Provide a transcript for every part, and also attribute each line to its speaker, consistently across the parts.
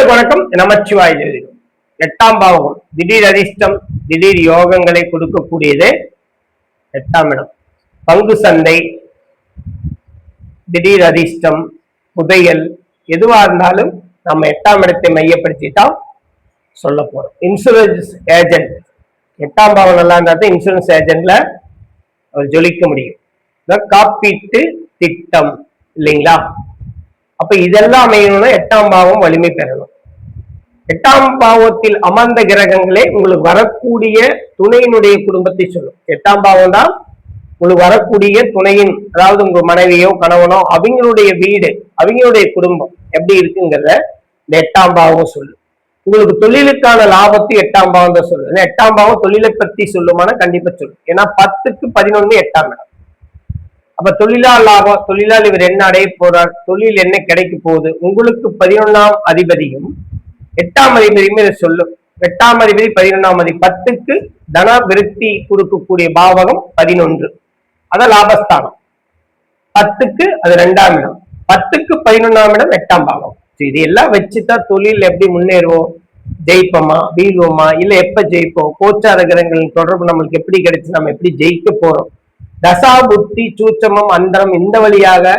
Speaker 1: நண்பர்களுக்கு வணக்கம். நமச்சிவாய ஜோதிடம். 8ஆம் பாவகம் திடீர் அதிர்ஷ்டம், திடீர் யோகங்களை கொடுக்கக்கூடியது 8ஆம் இடம். பங்கு சந்தை, திடீர் அதிர்ஷ்டம், புதையல் எதுவா இருந்தாலும் நம்ம 8ஆம் இடத்தை மையப்படுத்தி தான் சொல்ல போறோம். இன்சூரன்ஸ் ஏஜென்ட் 8ஆம் பாவம் நல்லா இருந்தா தான் இன்சூரன்ஸ் ஏஜென்ட்ல அவர் ஜொலிக்க முடியும். காப்பீட்டு திட்டம் இல்லைங்களா? அப்ப இதெல்லாம் அமையணும்னா 8ஆம் பாவம் வலிமை பெறணும். 8ஆம் பாவத்தில் அமர்ந்த கிரகங்களே உங்களுக்கு வரக்கூடிய துணையினுடைய குடும்பத்தை சொல்லும். 8ஆம் பாவம் தான் உங்களுக்கு வரக்கூடிய துணையின், அதாவது உங்க மனைவியோ கணவனோ அவங்களுடைய வீடு, அவங்களுடைய குடும்பம் எப்படி இருக்குங்கிறத இந்த 8ஆம் பாவம் சொல்லும். உங்களுக்கு தொழிலுக்கான லாபத்தை 8ஆம் பாவம் தான் சொல்லும். 8ஆம் பாவம் தொழிலை பத்தி சொல்லுமானா கண்டிப்பா சொல்லும். ஏன்னா 10க்கு 11 8ஆம் இடம். அப்ப தொழிலாளர் லாபம், தொழிலாளர் இவர் என்ன அடைய போறார், தொழில் என்ன கிடைக்க போகுது, உங்களுக்கு 11ஆம் அதிபதியும் 8ஆம் அதிபதியும் இதை சொல்லும். 8ஆம் அதிபதி 11ஆம் அதிபதி 10க்கு தன விருத்தி கொடுக்கக்கூடிய பாவகம் 11, அதான் லாபஸ்தானம். 10க்கு அது 2ஆம் இடம், 10க்கு 11ஆம் இடம் 8ஆம் பாவம். இது எல்லாம் வச்சுதான் தொழில் எப்படி முன்னேறுவோம், ஜெயிப்போமா வீழ்வோமா, இல்ல எப்ப ஜெயிப்போம், கோச்சார கிரகங்களின் தொடர்பு நம்மளுக்கு எப்படி கிடைச்சு நம்ம எப்படி ஜெயிக்க போறோம், தசா புத்தி சூட்சமம் அந்தரம் இந்த வழியாக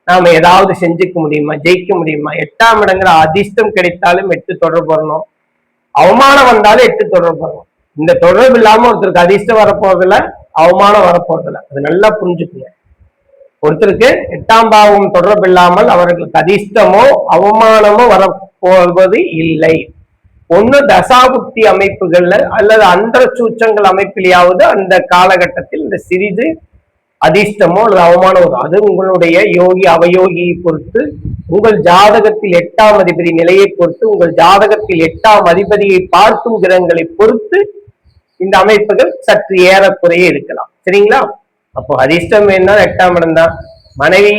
Speaker 1: நாம ஏதாவது செஞ்சுக்க முடியுமா, ஜெயிக்க முடியுமா. 8ஆம் இடங்கிற அதிர்ஷ்டம் கிடைத்தாலும் 8 தொடர்பு வரணும், அவமானம் வந்தாலும் 8 தொடர்பு வரணும். இந்த தொடர்பு இல்லாம ஒருத்தருக்கு அதிர்ஷ்டம் வரப்போறதில்ல, அவமானம் வரப்போறதில்ல. அது நல்லா புரிஞ்சுக்குங்க. ஒருத்தருக்கு 8ஆம் பாவம் தொடர்பு இல்லாமல் அவர்களுக்கு அதிர்ஷ்டமோ அவமானமோ வரப்போவது இல்லை. ஒண்ணு தசாபுக்தி அமைப்புகள்ல அல்லது அந்தர சூச்சங்கள் அமைப்பிலேயாவது அந்த காலகட்டத்தில் இந்த சிறிது அதிர்ஷ்டமோ அல்லது அவமானம் வரும். அது உங்களுடைய யோகி அவயோகியை பொறுத்து, உங்கள் ஜாதகத்தில் 8ஆம் அதிபதி நிலையை பொறுத்து, உங்கள் ஜாதகத்தில் 8ஆம் அதிபதியை பார்க்கும் கிரகங்களை பொறுத்து இந்த அமைப்புகள் சற்று ஏறக்குறைய இருக்கலாம். சரிங்களா? அப்போ அதிர்ஷ்டம் வேணும்னா 8ஆம் இடம் தான். மனைவி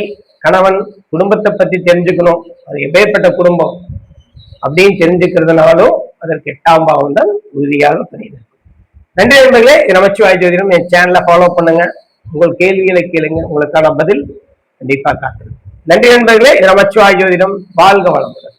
Speaker 1: கணவன் குடும்பத்தை பத்தி தெரிஞ்சுக்கணும், அது எப்பேற்பட்ட குடும்பம் அப்படின்னு தெரிஞ்சுக்கிறதுனாலும் அதற்கு 8ஆம் பாவம் தான் உறுதியாக புரியுது. நன்றி நண்பர்களே. நமச்சிவாய ஜோதிடம் என் சேனலை ஃபாலோ பண்ணுங்க. உங்கள் கேள்விகளை கேளுங்க, உங்களுக்கான பதில் கண்டிப்பா காத்துருங்க. நன்றி நண்பர்களே. நமச்சிவாய ஜோதிடம். வாழ்க வளமுடன்.